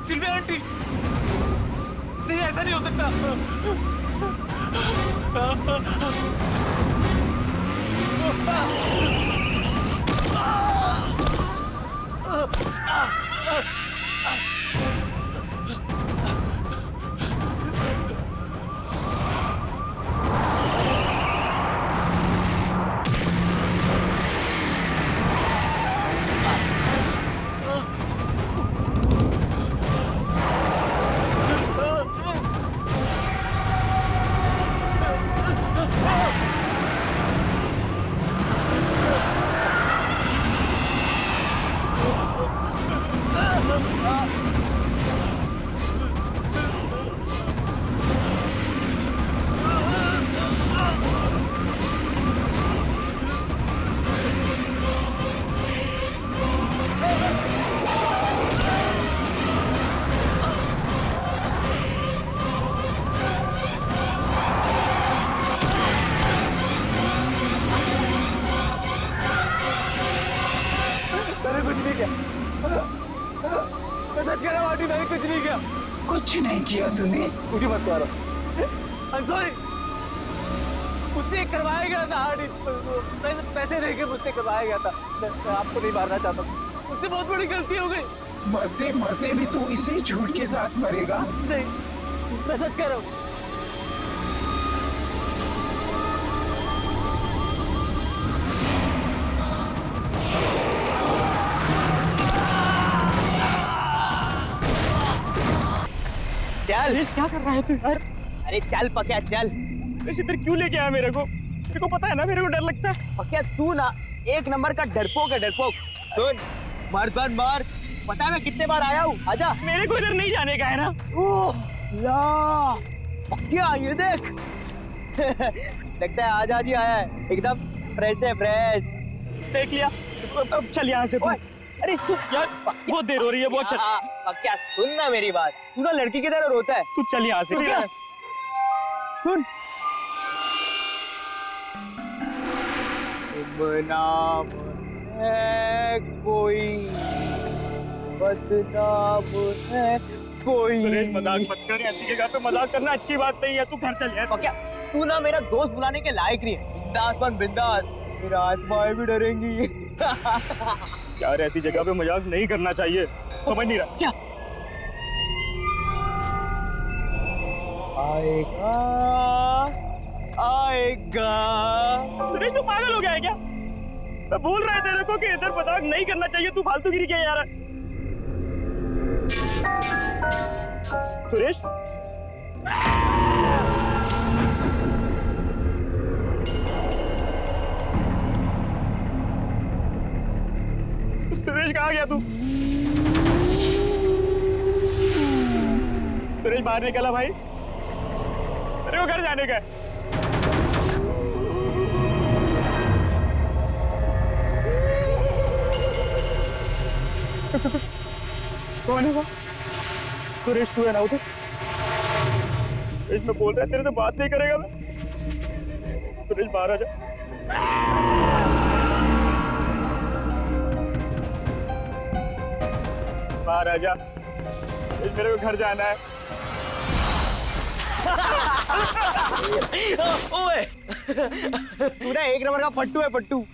Sylvia aunty, नहीं ऐसा नहीं हो सकता। कुछ नहीं किया तूने। मुझे मत मारो। I'm sorry। मुझसे करवाया गया था पैसे देके मुझसे करवाया गया था। मैं आपको नहीं मारना चाहता, मुझसे बहुत बड़ी गलती हो गई। मरते मरते भी तू इसी झूठ के साथ मरेगा? नहीं, मैं सच कह रहा हूँ। चल, क्या कर रहा है तू यार? अरे चल पक्या चल। इधर क्यों लेके आया मेरे को पता है ना मेरे को डर लगता है। पक्या तू ना एक नंबर का डरपोक है, डरपोक। सुन, मर्द मार, पता है मैं कितने बार आया हूँ। आजा। मेरे को इधर नहीं जाने का है ना। ओह ला, पक्या ये देख। लगता है आज आज ही आया है, एकदम फ्रेश है, फ्रेश। देख लिया, अब चल यहाँ से तू। अरे सुन यार, बहुत देर हो रही है, बहुत चल। क्या सुन ना मेरी बात, तू ना लड़की की तरह रोता है। तू चल यहाँ से। सुन, बदनाम है कोई, बदनाम है कोई। मजाक मत कर, ऐसी जगह पे मजाक करना अच्छी बात नहीं है। तू घर चल यार। क्या तू ना मेरा दोस्त बुलाने के लायक नहीं है। बिंदास बन बिंदास, मेरा आत्माएं भी डरेंगी। यार ऐसी जगह पे मजाक नहीं करना चाहिए, समझ नहीं रहा। क्या आएगा आएगा। सुरेश तू पागल हो गया है क्या? मैं बोल रहा है तेरे को कि इधर मजाक नहीं करना चाहिए, तू फालतू गिरी क्या यार? सुरेश, सुरेश कहाँ गया तू? सुरेश बाहर निकला भाई, मेरे को घर जाने का है। कौन है वो? सुरेश तू है ना उधर? सुरेश मैं बोल रहा है तेरे से बात नहीं करेगा मैं। सुरेश बाहर आ जा। बाहर आ जा, मेरे को घर जाना है। ओए, तू ना एक नंबर का पट्टू है, पट्टू।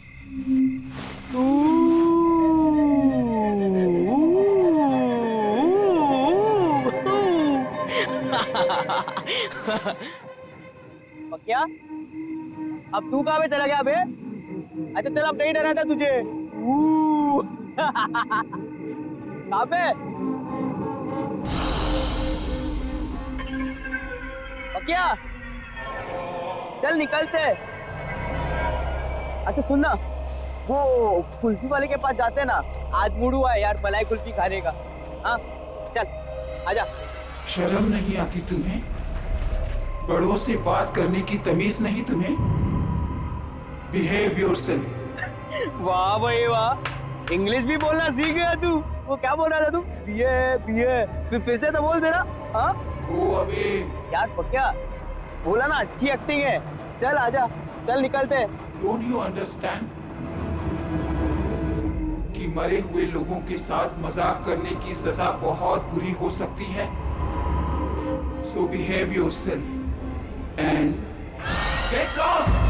क्या? अब तू कहाँ पे चला गया बे? अच्छा चल, अब नहीं डरा था तुझे। कहाँ पे? क्या? चल निकलते। अच्छा सुन ना, वो कुल्फी वाले के पास जाते हैं ना, आज मूड हुआ है यार मलाई कुल्फी खाने का। हाँ चल आजा। शर्म नहीं आती तुम्हें? बड़ों से बात करने की तमीज नहीं तुम्हें? Behave yourself. वाह भाई वाह, इंग्लिश भी बोलना सीख गया तू। वो क्या बोल रहा था तू? बीए फिर से तो बोल देना। हाँ गो अवे। यार पक्या बोला ना, अच्छी एक्टिंग है। चल आजा, चल निकलते। डोंट यू अंडरस्टैंड कि मरे हुए लोगों के साथ मजाक करने की सजा बहुत बुरी हो सकती है? So behave yourself and get lost.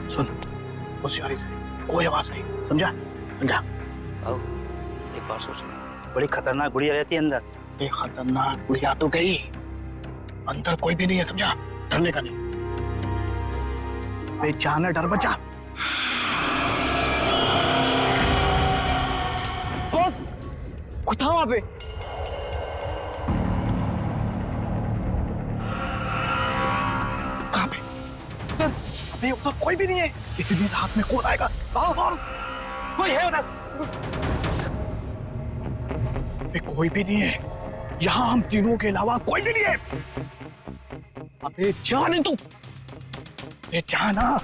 सुन, होशियारी से, कोई आवाज नहीं, समझा? समझा? आओ, एक बार सोच, बड़ी खतरनाक गुड़िया रहती है अंदर। ये खतरनाक गुड़िया तो गई, अंदर कोई भी नहीं है, समझा? डरने का नहीं। बेचाना डर बचा। बॉस, कुछ था वहां पे। कहाँ पे? अबे उधर कोई भी नहीं है। इतनी रात में कौन आएगा? आओ, कोई है उधर? अबे कोई भी नहीं है। यहाँ हम तीनों के अलावा कोई भी नहीं है। अबे जाने तू, अबे जाना।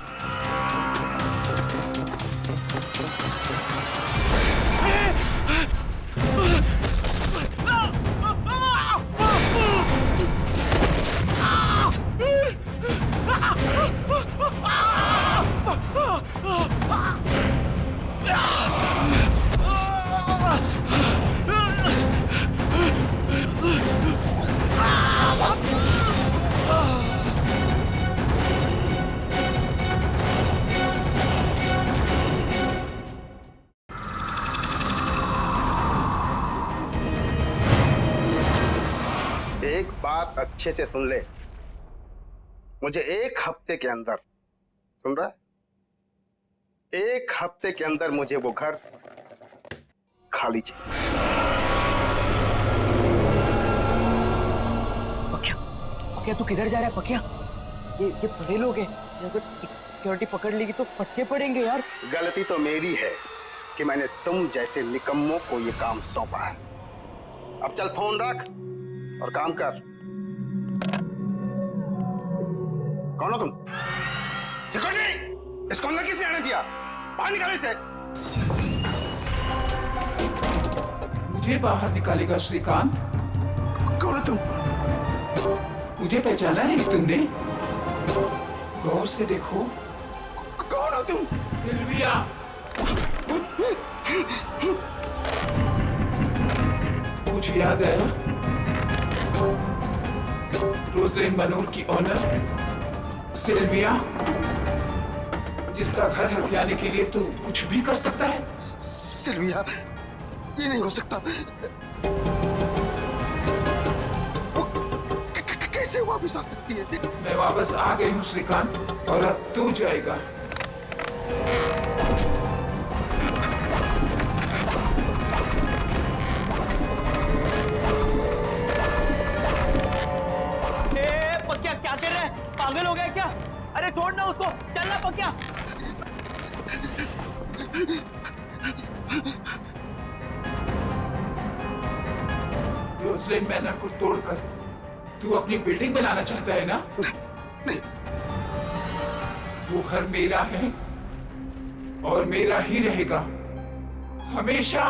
एक बात अच्छे से सुन ले, मुझे एक हफ्ते के अंदर, सुन रहा है? एक हफ्ते के अंदर मुझे वो घर खाली चाहिए। पक्या, पक्या तू किधर जा रहा है पक्या? ये बड़े लोग हैं, अगर सिक्योरिटी पकड़ लेगी तो फटके पड़ेंगे यार। गलती तो मेरी है कि मैंने तुम जैसे निकम्मों को ये काम सौंपा है। अब चल फोन रख और काम कर। कौन हो तुम? सिक्योरिटी, इसको अंदर किसने आने दिया? बाहर निकालो इसे। मुझे बाहर निकालेगा श्रीकांत? कौन हो तुम? मुझे पहचाना नहीं तुमने? गौर से देखो। कौन हो तुम? सिल्विया। मुझे याद आया, रोज़लिन मनोर की ऑनर सिल्विया, जिसका घर हथियाने के लिए तू कुछ भी कर सकता है। सिल्विया, ये नहीं हो सकता। कैसे वापस आ सकती है? मैं वापस आ गई हूँ श्रीकांत, और अब तू जाएगा। पक्या क्या कर रहा है? पागल हो गया क्या? अरे छोड़ ना उसको, चलना पक्या। रोज़लिन मैनर को तोड़कर तू अपनी बिल्डिंग बनाना चाहता है ना? नहीं। वो घर मेरा है और मेरा ही रहेगा हमेशा।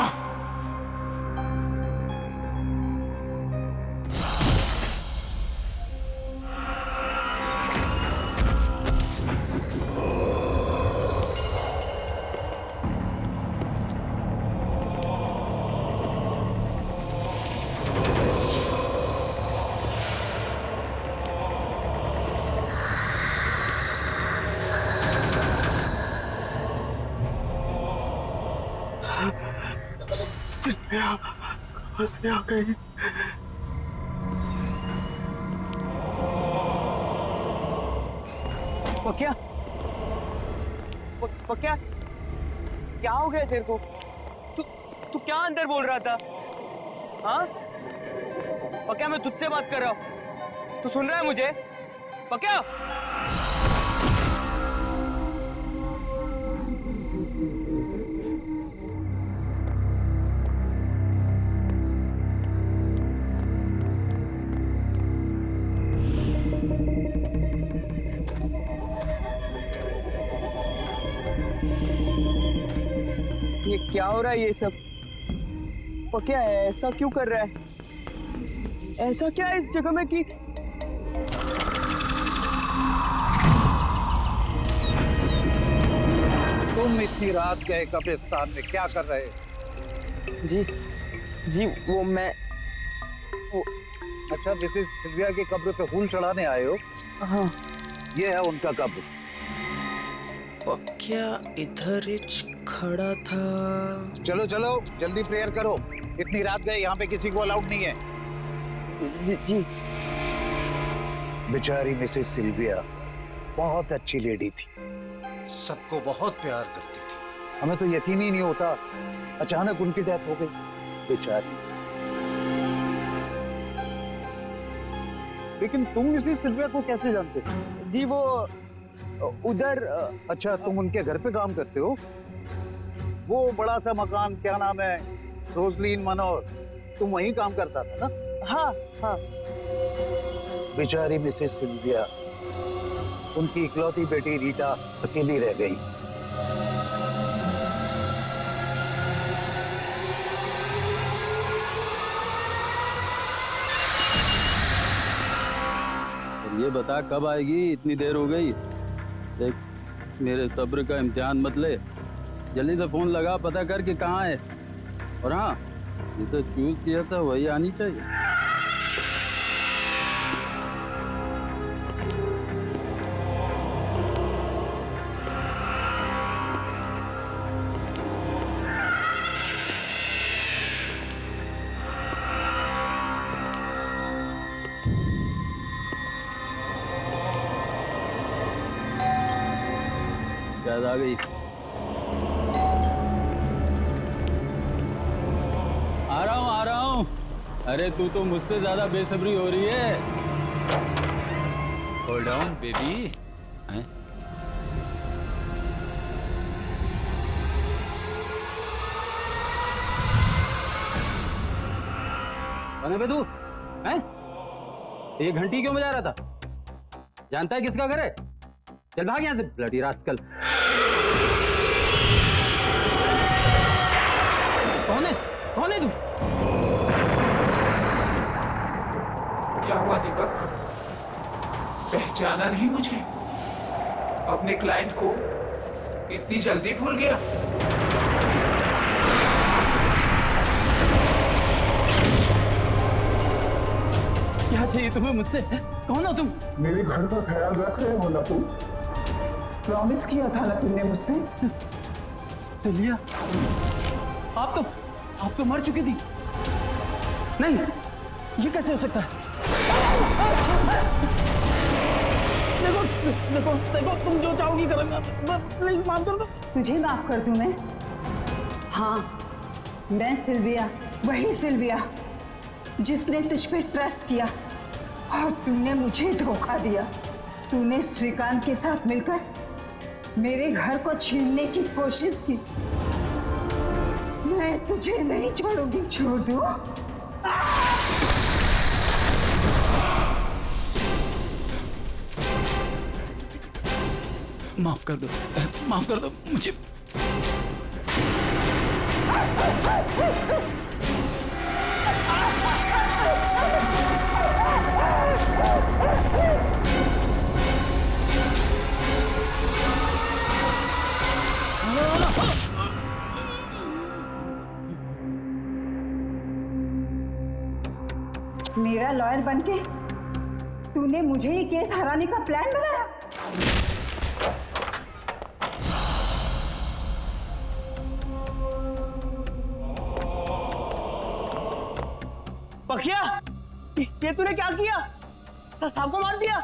सिल्विया कहाँ से आ गई? पक्या, पक्या, क्या हो गया तेरे को? तू क्या अंदर बोल रहा था? हाँ? पक्या, मैं तुझसे बात कर रहा हूँ। तू सुन रहा है मुझे? पक्या? ये क्या हो रहा है ये सब? पक्या ऐसा क्यों कर रहा है? ऐसा क्या है इस जगह में कि तुम इतनी रात गए कब्रिस्तान में क्या कर रहे? जी वो मैं अच्छा, मिसेस सिल्विया की कब्र पे फूल चढ़ाने आए हो? हाँ। ये है उनका कब्र। पक्या इधर हिच खड़ा था। चलो चलो जल्दी प्रेयर करो, इतनी रात गए, यहाँ पे किसी को अलाउड नहीं है। जी। बेचारी मिसेस सिल्विया बहुत अच्छी लेडी थी, सबको बहुत प्यार करती थी। हमें तो यकीन ही नहीं होता अचानक उनकी डेथ हो गई, बेचारी। लेकिन तुम मिसेस सिल्विया को कैसे जानते हो? जी वो उधर अच्छा, तुम उनके घर पे काम करते हो? वो बड़ा सा मकान, क्या नाम है, रोजलीन मनोर, तुम वहीं काम करता था ना? हाँ। बेचारी मिसेस सिल्विया, उनकी इकलौती बेटी रीटा अकेली रह गई। ये बता कब आएगी? इतनी देर हो गई। देख, मेरे सब्र का इम्तिहान मत ले, जल्दी से फोन लगा, पता कर कि कहाँ है। और हाँ, जिसे चूज किया था वही आनी चाहिए। शायद आ गई। आ रहा हूँ। अरे तू तो मुझसे ज्यादा बेसब्री हो रही है। Hold on baby. कौन है बे तू? हैं? ये घंटी क्यों बजा रहा था? जानता है किसका घर है? चल भाग यहाँ से, ब्लडी रास्कल। कौन है तू? क्या हुआ दीपक? पहचाना नहीं मुझे? अपने क्लाइंट को इतनी जल्दी भूल गया? क्या चाहिए तुम्हें मुझसे? कौन हो तुम? मेरे घर का ख्याल रख रहे हो ना तुम? प्रॉमिस किया था ना तुमने मुझसे? सिलिया, आप तो मर चुकी थी। नहीं, ये कैसे हो सकता है? देखो, तुम जो चाहोगी करूंगा। प्लीज माफ कर दो। तुझे माफ कर दूं मैं? हाँ, मैं सिल्विया, वही सिल्विया जिसने तुझ पे ट्रस्ट किया और तूने मुझे धोखा दिया। तूने श्रीकांत के साथ मिलकर मेरे घर को छीनने की कोशिश की। मैं तुझे नहीं छोड़ूंगी। छोड़ दूं? माफ कर दो मुझे। मेरा लॉयर बनके तूने मुझे ये केस हराने का प्लान बनाया। पकिया, ये तूने क्या किया? साहब को मार दिया?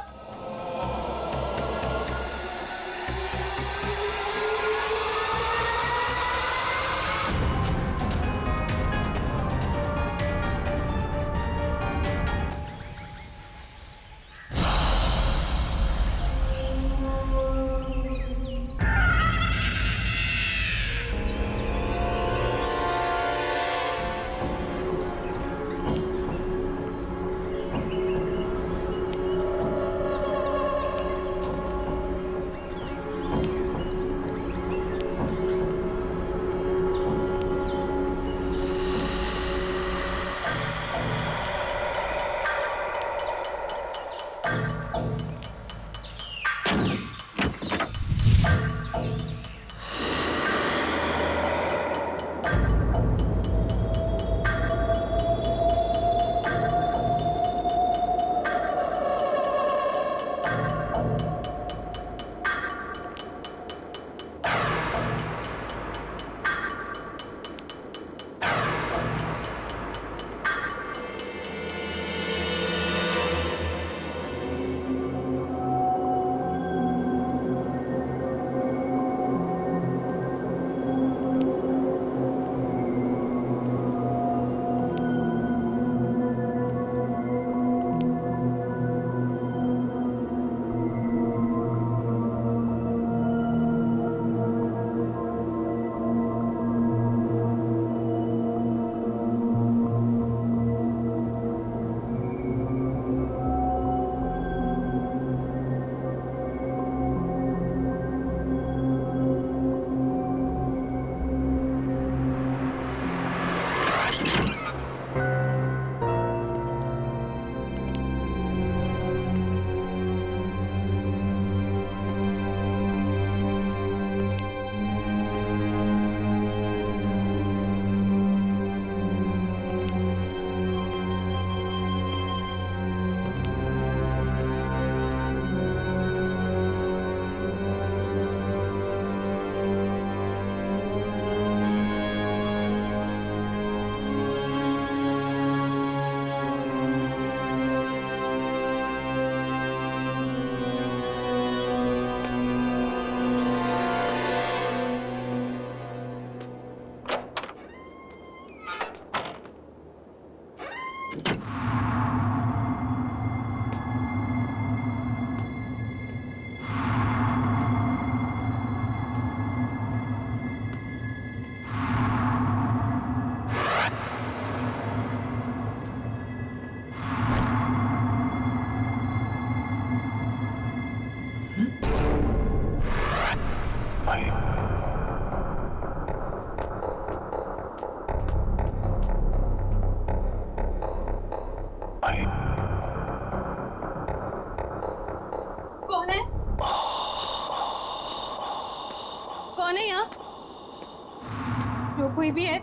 जो कोई भी है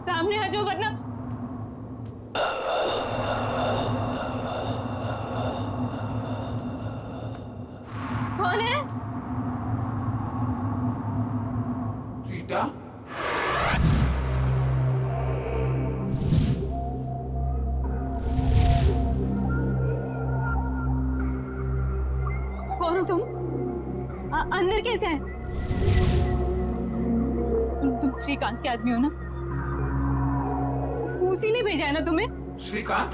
सामने आ जाओ वरना कौन है? रीटा, कौन हो तुम? अंदर कैसे हैं? तुम श्रीकांत के आदमी हो ना? उसी ने भेजा है ना तुम्हें? श्रीकांत?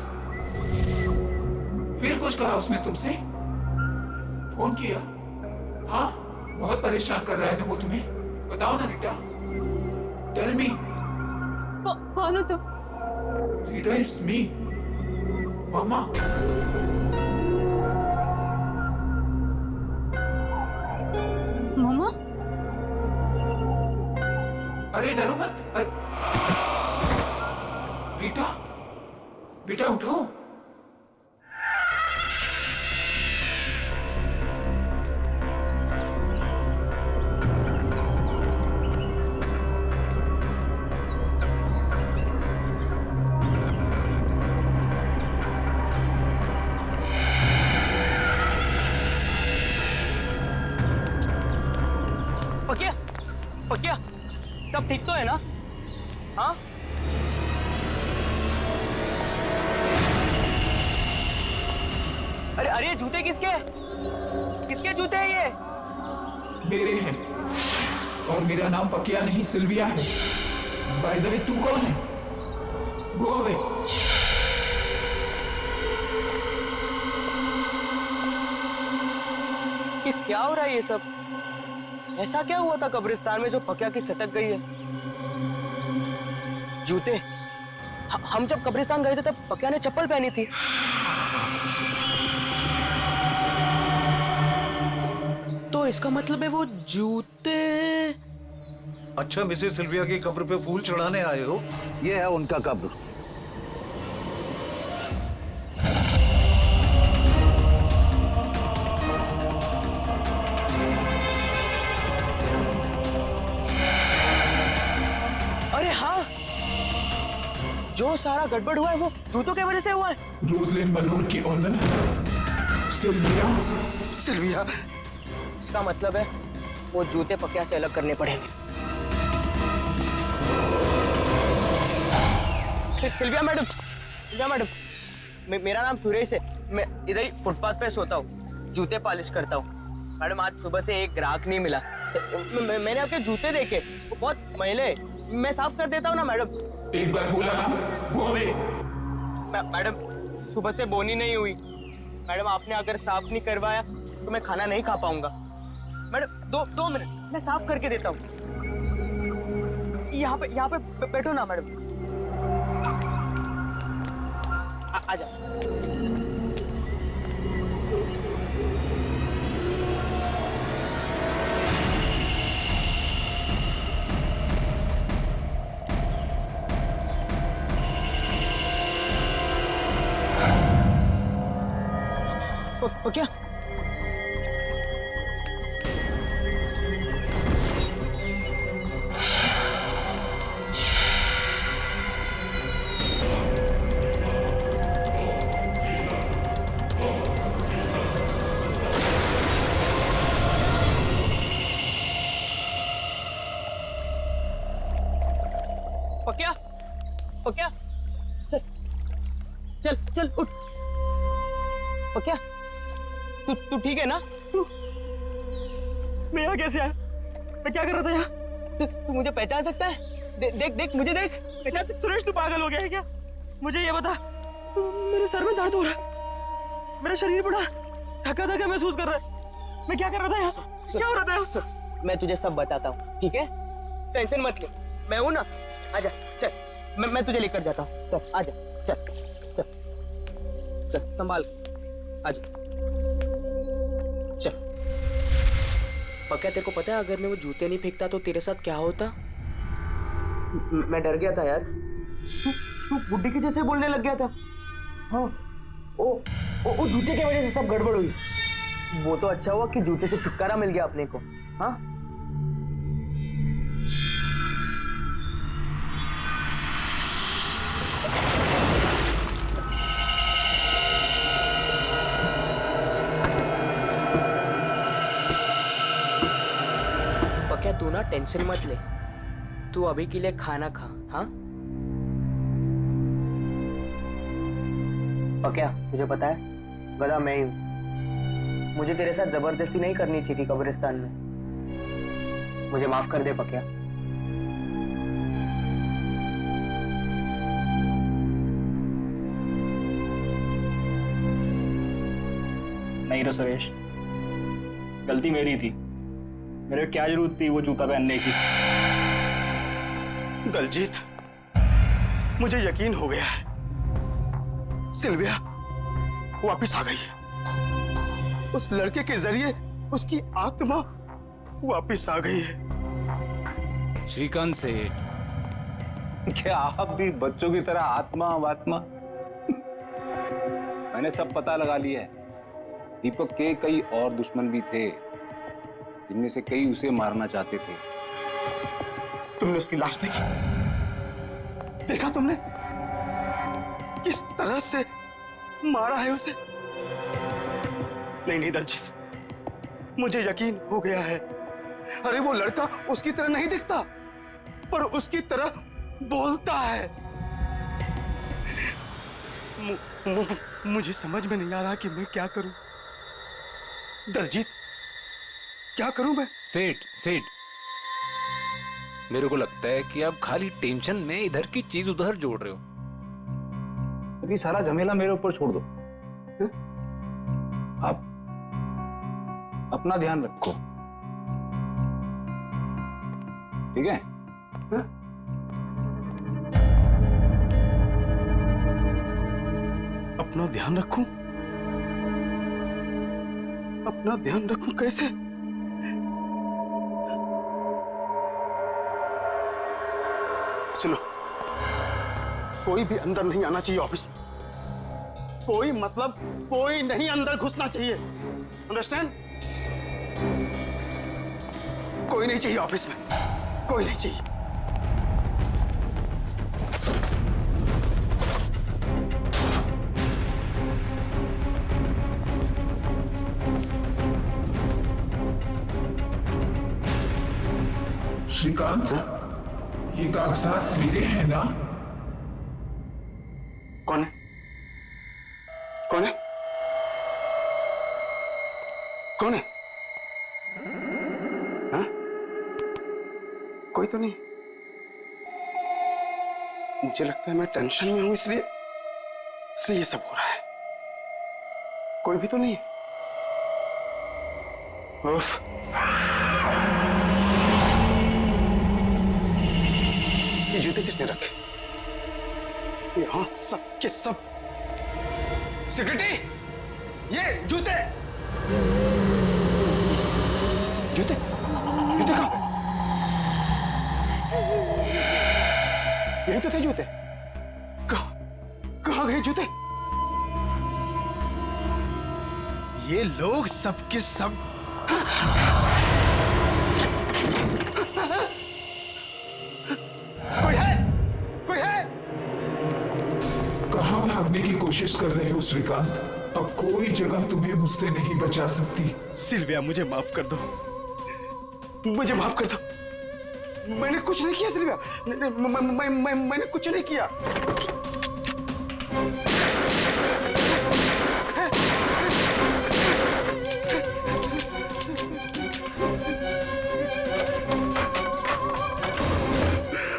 फिर कुछ कहा उसने तुमसे? फोन किया? हाँ, बहुत परेशान कर रहा है ना वो तुम्हें? बताओ ना रीटा, टेल मी। कौन हो तुम? रीटा, इट्स मी, मम्मा। मम्मा? अरे डरो मत। रीटा, बेटा उठो। पकिया, पकिया, सब ठीक तो है ना? हाँ? अरे अरे ये जूते किसके किसके जूते हैं ये? मेरे हैं, और मेरा नाम पकिया नहीं सिल्विया है। बाय द वे तू कौन है? Go away. ये क्या हो रहा है ये सब? ऐसा क्या हुआ था कब्रिस्तान में जो पकिया की सटक गई है? जूते, हम जब कब्रिस्तान गए थे तब पकिया ने चप्पल पहनी थी। तो इसका मतलब है वो जूते। अच्छा, मिसेस सिल्विया की कब्र पे फूल चढ़ाने आए हो? ये है उनका कब्र। अरे हाँ, जो सारा गड़बड़ हुआ है वो जूतों की वजह से हुआ है। रोजलिन बलून की ओनर सिल्विया। सिल्विया, इसका मतलब है वो जूते पकिया से अलग करने पड़ेंगे। सिल्विया मैडम, मेरा नाम सुरेश है। मैं इधर ही फुटपाथ पे सोता हूँ, जूते पॉलिश करता हूँ। मैडम आज सुबह से एक ग्राहक नहीं मिला। मैंने आपके जूते देखे, वो बहुत मैले हैं। मैं साफ कर देता हूँ ना मैडम। एक बार बोला ना, गो अवे। मैडम सुबह से बोनी नहीं हुई। मैडम आपने अगर साफ नहीं करवाया तो मैं खाना नहीं खा पाऊंगा। मैडम दो मिनट, मैं साफ करके देता हूँ। यहाँ पे बैठो ना मैडम। आजा। क्या? पकिया, चल उठ। पकिया, तू ठीक है ना? मैं यहाँ कैसे आया? मैं क्या कर रहा था यहाँ? तू मुझे पहचान सकता है? देख मुझे देख। सुरेश तू पागल हो गया है क्या? मुझे ये बता। मेरे सर में दर्द हो रहा है, मेरा शरीर बड़ा थका महसूस कर रहा है। मैं क्या कर रहा था यहाँ? क्या हो रहा था यहाँ? मैं तुझे सब बताता हूँ, ठीक है? टेंशन मत ले, मैं हूं ना। आजा चल, मैं तुझे लेकर जाता हूँ। चल आजा, चल संभाल, आजा चल। पक्का तेरे को पता है अगर मैं वो जूते नहीं फेंकता तो तेरे साथ क्या होता? मैं डर गया था यार। तू बुड्ढी के जैसे बोलने लग गया था। हाँ, ओ जूते की वजह से सब गड़बड़ हुई। वो तो अच्छा हुआ कि जूते से छुटकारा मिल गया अपने को। हाँ, क्या तू ना टेंशन मत ले, तू अभी के लिए खाना खा। हाँ क्या तुझे पता है गधा मैं ही हूं। मुझे तेरे साथ जबरदस्ती नहीं करनी चाहिए थी कब्रिस्तान में। मुझे माफ कर दे पकिया। नहीं रे सुरेश, गलती मेरी थी। मेरे क्या जरूरत थी वो जूता पहनने की? दलजीत, मुझे यकीन हो गया है, सिल्विया वापस आ गई है। उस लड़के के जरिए उसकी आत्मा वापस आ गई है। श्रीकांत सेठ, क्या आप भी बच्चों की तरह आत्मा? मैंने सब पता लगा लिया है। दीपक के कई और दुश्मन भी थे, जिनमें से कई उसे मारना चाहते थे। तुमने उसकी लाश देखी? देखा तुमने किस तरह से मारा है उसे? नहीं दलजीत, मुझे यकीन हो गया है। अरे वो लड़का उसकी तरह नहीं दिखता, पर उसकी तरह बोलता है। मुझे समझ में नहीं आ रहा कि मैं क्या करूं। दलजीत, क्या करूं मैं? सेठ सेठ, मेरे को लगता है कि आप खाली टेंशन में इधर की चीज उधर जोड़ रहे हो। अभी सारा झमेला मेरे ऊपर छोड़ दो। आप अपना ध्यान रखो, ठीक है? अपना ध्यान रखूं? अपना ध्यान रखूं कैसे? सुनो, कोई भी अंदर नहीं आना चाहिए ऑफिस में। कोई मतलब कोई नहीं अंदर घुसना चाहिए, अंडरस्टैंड? कोई नहीं चाहिए ऑफिस में, कोई नहीं चाहिए। श्रीकांत, ये कागजात मेरे हैं ना? कौन है? कौन है? कौन है? हाँ? कोई तो नहीं। मुझे लगता है मैं टेंशन में हूं, इसलिए ये सब हो रहा है। कोई भी तो नहीं है। उफ। ये जूते किसने रखे? यहां सब के सब। सेक्रेटरी, ये जूते जूते जूते कहां गए? यही तो थे जूते। कहां गए जूते? ये लोग सब के सब भागने की कोशिश कर रहे हो श्रीकांत? अब कोई जगह तुम्हें मुझसे नहीं बचा सकती। सिल्विया, मुझे माफ कर दो, मुझे माफ कर दो। मैंने कुछ नहीं किया सिल्विया, मैंने कुछ नहीं किया।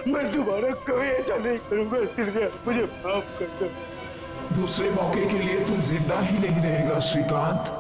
मैं दोबारा कभी ऐसा नहीं करूंगा सिल्विया, मुझे माफ कर दो। दूसरे मौके के लिए तुम जिंदा ही नहीं रहेगा श्रीकांत।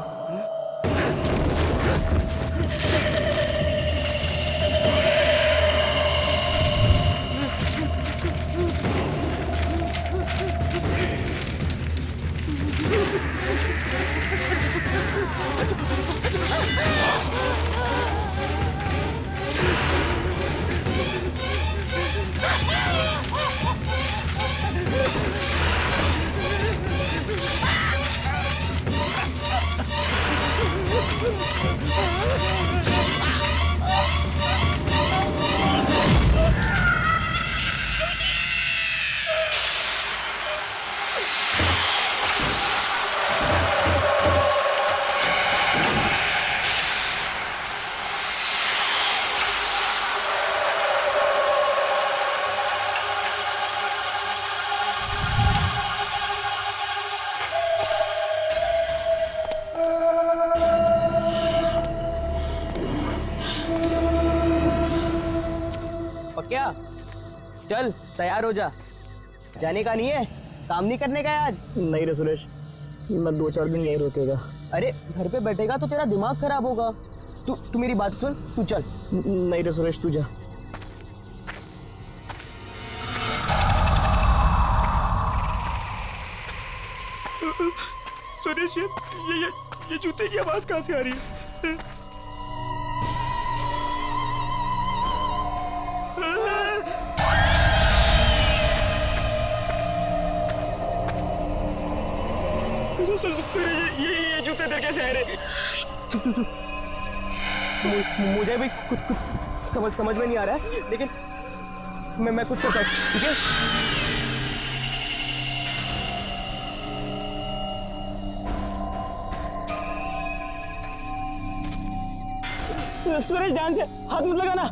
क्या? चल तैयार हो जा, जाने का नहीं है? काम नहीं करने का है आज? नहीं रे सुरेश, मैं 2-4 दिन यहीं रुकेगा। अरे घर पे बैठेगा तो तेरा दिमाग खराब होगा। तू मेरी बात सुन, तू चल। नहीं रे सुरेश, तू जा। सुरेश, ये जूते की आवाज कहां से आ रही है? ये जूते इधर कैसे आ रहे? चुप। मुझे भी कुछ समझ में नहीं आ रहा है, लेकिन मैं कुछ करता हूँ, ठीक है? सुरेश, ध्यान से हाथ मत लगाना।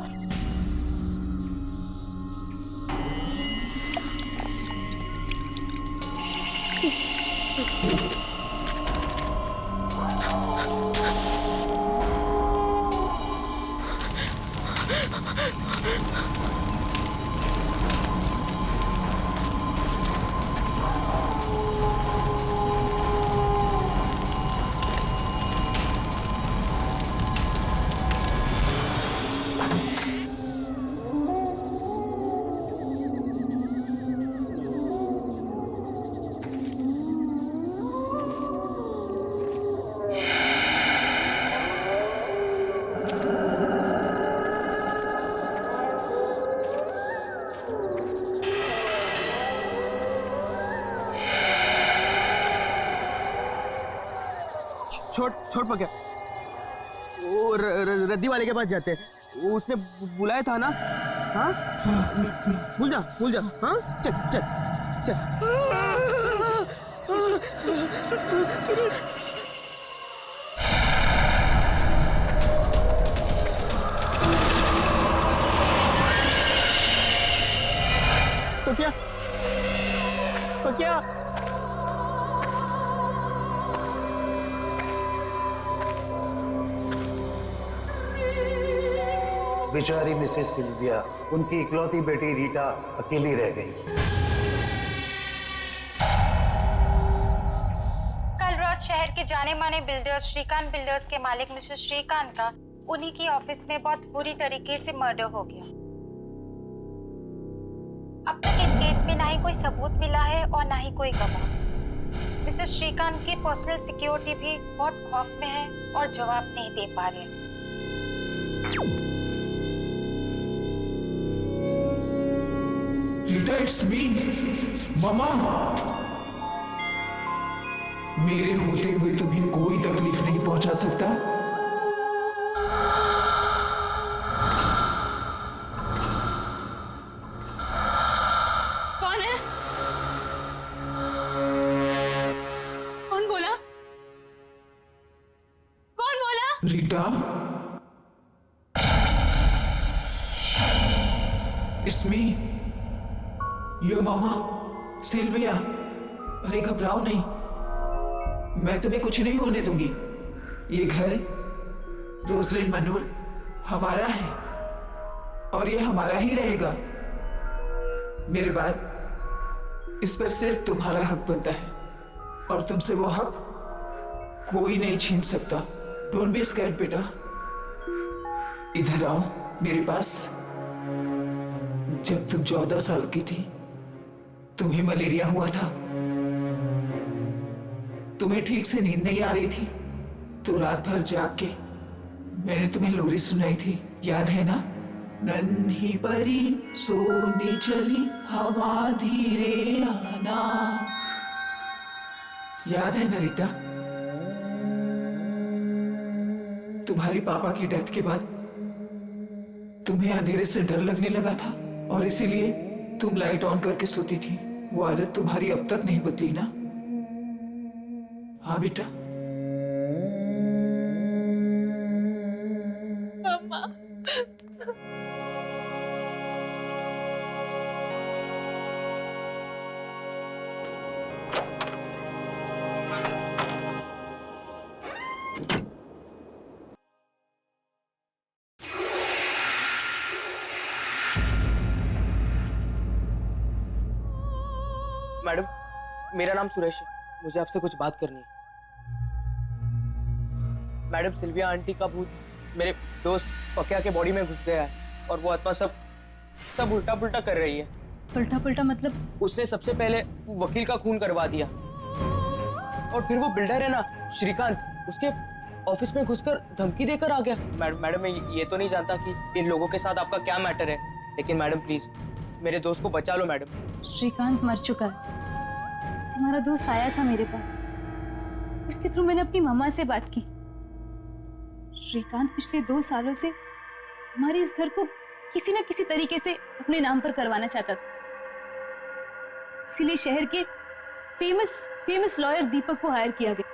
छोड़ पक्या, वो रद्दी वाले के पास जाते हैं, वो उसने बुलाया था ना। हाँ भूल जा। हाँ चल चल चल। तो क्या बेचारी मिसेस सिल्विया, उनकी इकलौती बेटी रीटा अकेली रह गई। कल रात शहर के जाने माने बिल्डर्स श्रीकांत बिल्डर्स के मालिक मिस्टर श्रीकांत का उन्हीं की ऑफिस में बहुत बुरी तरीके से मर्डर हो गया। अब तक इस केस में ना ही कोई सबूत मिला है और ना ही कोई गवाह। मिस्टर श्रीकांत की पर्सनल सिक्योरिटी भी बहुत खौफ में है और जवाब नहीं दे पा रहे। It's me, मामा। मेरे होते हुए तुम्हें कोई तकलीफ नहीं पहुंचा सकता। कौन है? कौन बोला? कौन बोला? Rita, it's me, yo mama, Sylvia. अरे घबराओ नहीं, मैं तुम्हें कुछ नहीं होने दूंगी। ये घर रोजलिन मनोर हमारा है और ये हमारा ही रहेगा। मेरे बाद इस पर सिर्फ तुम्हारा हक बनता है और तुमसे वो हक कोई नहीं छीन सकता। डोंट बी स्कैर्ड बेटा, इधर आओ मेरे पास। जब तुम 14 साल की थी, तुम्हें मलेरिया हुआ था, तुम्हें ठीक से नींद नहीं आ रही थी, तो रात भर जाग के मैंने तुम्हें लोरी सुनाई थी, याद है ना? नन्ही परी सोने चली हवा धीरे आना, याद है ना रीटा? तुम्हारे पापा की डेथ के बाद तुम्हें अंधेरे से डर लगने लगा था और इसीलिए तुम लाइट ऑन करके सोती थी। वो आदत तुम्हारी अब तक नहीं बदली ना? हाँ बेटा। मम्मा। मैडम, मेरा नाम सुरेश है, मुझे आपसे कुछ बात करनी है। मैडम, सिल्विया आंटी का भूत मेरे दोस्त पक्या के बॉडी में घुस गया है और वो आत्मा सब उल्टा पुल्टा कर रही है। उल्टा पुल्टा मतलब? उसने सबसे पहले वकील का खून करवा दिया और फिर वो बिल्डर है ना श्रीकांत, उसके ऑफिस में घुसकर धमकी देकर आ गया। मैडम, मैं ये तो नहीं जानता कि इन लोगों के साथ आपका क्या मैटर है, लेकिन मैडम प्लीज मेरे दोस्त को बचा लो मैडम। श्रीकांत मर चुका है। तुम्हारा दोस्त आया था मेरे पास, उसके थ्रू मैंने अपनी मम्मा से बात की। श्रीकांत पिछले 2 सालों से हमारे इस घर को किसी न किसी तरीके से अपने नाम पर करवाना चाहता था, इसीलिए शहर के फेमस लॉयर दीपक को हायर किया गया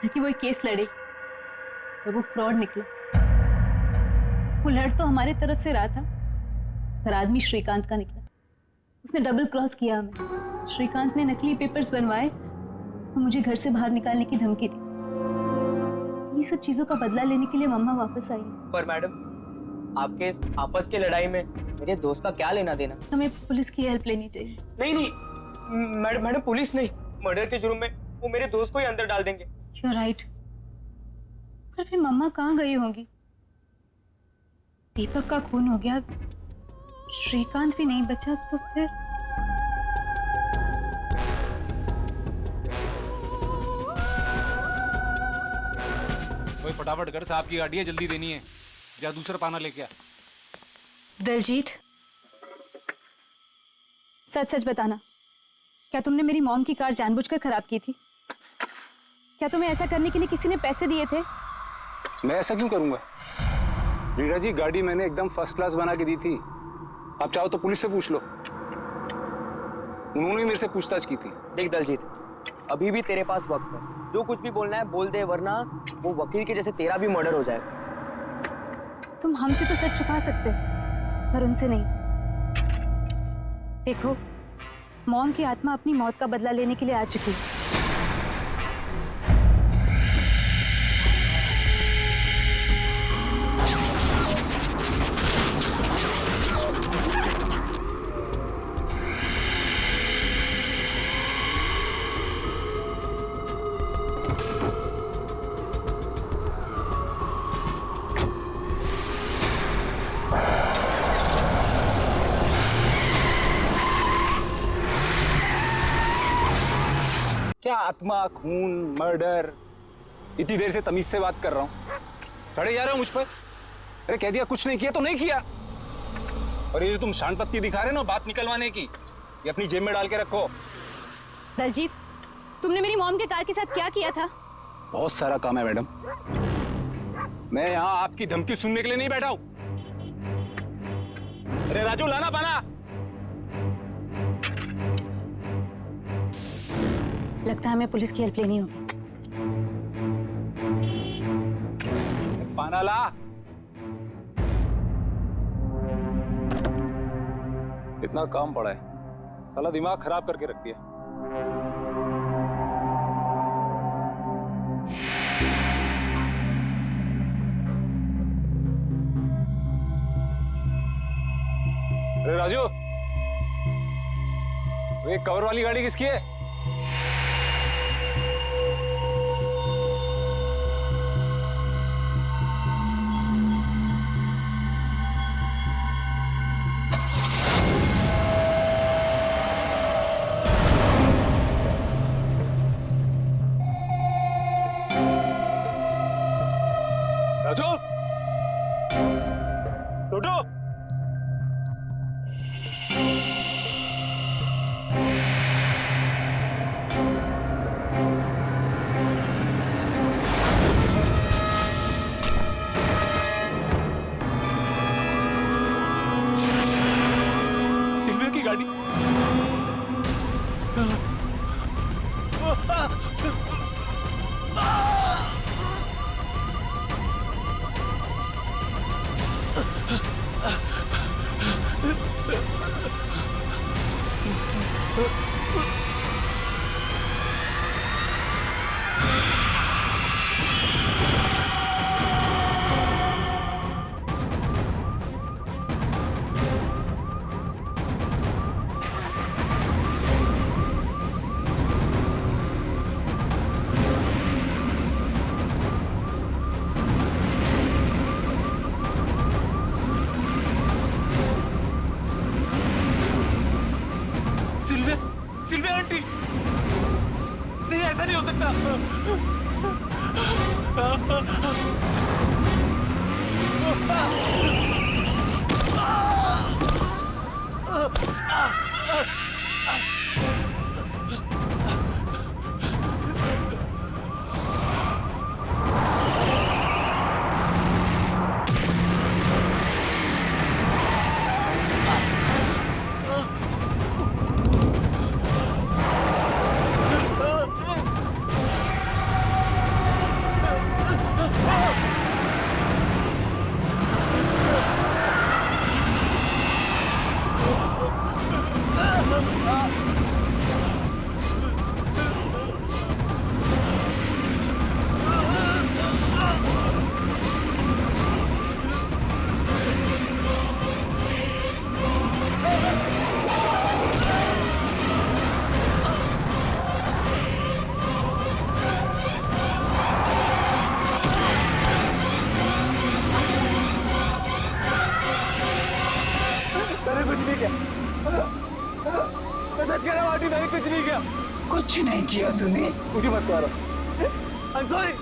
ताकि वो एक केस लड़े, और वो फ्रॉड निकला। वो लड़ तो हमारे तरफ से रहा था, पर आदमी श्रीकांत का निकला। उसने डबल क्रॉस किया हमें। श्रीकांत ने नकली पेपर्स बनवाए वो मुझे घर से बाहर निकालने की धमकी दी। ये सब चीजों का बदला लेने के लिए मम्मा वापस आई। पर मैडम, आपके इस आपस की लड़ाई में मेरे दोस्त का क्या लेना देना? हमें पुलिस की हेल्प लेनी चाहिए। नहीं नहीं मैडम, पुलिस नहीं, मर्डर के जुर्म में वो मेरे दोस्त को ही अंदर डाल देंगे। You're right। पर फिर मम्मा कहाँ गई होंगी? दीपक का खून हो गया, श्रीकांत भी नहीं बचा, तो फिर कोई फटाफट कर, साहब की गाड़ी है, जल्दी देनी है। जा दूसरा पाना लेके आ। दलजीत, सच सच बताना, क्या तुमने मेरी मॉम की कार जानबूझकर खराब की थी? क्या तुम्हें ऐसा करने के लिए किसी ने पैसे दिए थे? मैं ऐसा क्यों करूंगा? रीना जी, गाड़ी मैंने एकदम फर्स्ट क्लास बना के दी थी। आप चाहो तो पुलिस से पूछ लो, उन्होंने मेरे से पूछताछ की थी। देख दलजीत, अभी भी तेरे पास वक्त है, जो कुछ भी बोलना है बोल दे, वरना वो वकील के जैसे तेरा भी मर्डर हो जाएगा। तुम हमसे तो सच छुपा सकते, पर उनसे नहीं। देखो, मॉम की आत्मा अपनी मौत का बदला लेने के लिए आ चुकी है। क्या आत्मा, खून, मर्डर? इतनी देर से तमीज से बात कर रहा हूँ, खड़े जा रहे हो मुझ पर? अरे कह दिया कुछ नहीं किया तो नहीं किया। और ये जो तुम शानपत्ती दिखा रहे हो ना बात निकलवाने की, ये अपनी जेब में डाल के रखो। दलजीत, तुमने मेरी मॉम के कार के साथ क्या किया था? बहुत सारा काम है मैडम, मैं यहाँ आपकी धमकी सुनने के लिए नहीं बैठा हूँ। अरे राजू, लाना पाना। लगता है हमें पुलिस की हेल्प लेनी होगी। पाना ला। इतना काम पड़ा है, साला दिमाग खराब करके रख दिया। अरे राजू, वो ये कवर वाली गाड़ी किसकी है? राजू, टोटो, सिल्विया की गाड़ी। सिल्विया आंटी, नहीं ऐसा नहीं हो सकता। आंटी मैंने कुछ नहीं किया। कुछ नहीं किया तूने? मुझे मत मारो। I'm sorry।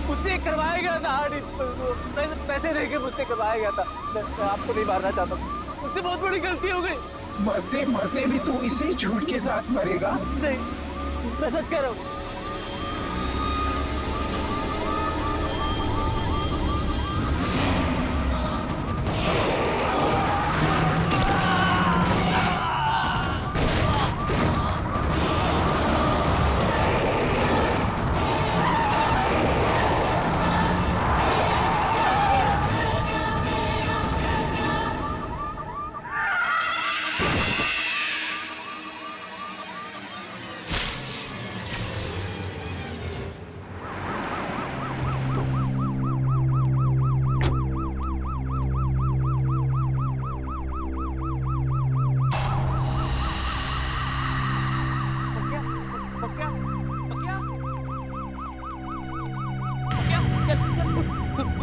मुझसे करवाया गया था आंटी, पैसे देके मुझसे करवाया गया था। मैं आपको नहीं मारना चाहता, मुझसे बहुत बड़ी गलती हो गई। मरते मरते भी तू इसी झूठ के साथ मरेगा? नहीं, मैं सच कह रहा हूँ।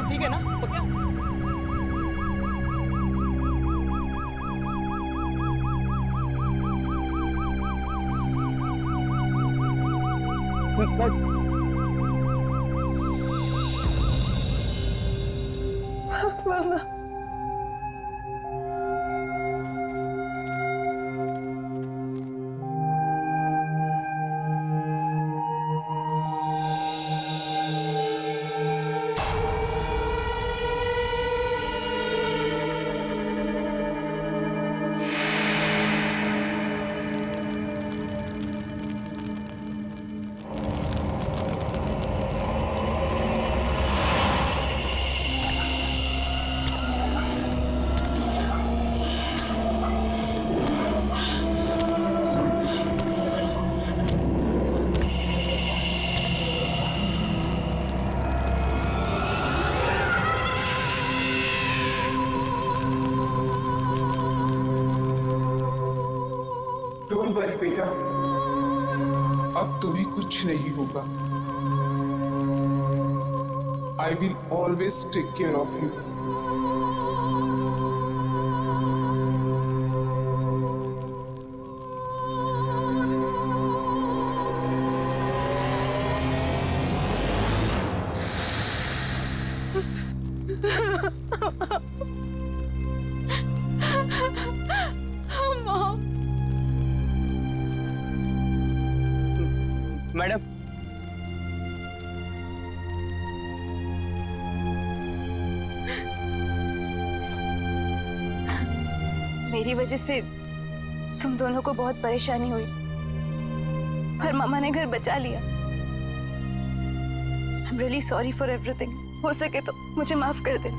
ठीक है ना? पक्का? मामा डोंट वरी बेटा, अब तुम्हें कुछ नहीं होगा। I will always take care of you. Madam, मेरी वजह से तुम दोनों को बहुत परेशानी हुई, पर मामा ने घर बचा लिया। I am really sorry for everything. हो सके तो मुझे माफ कर दे।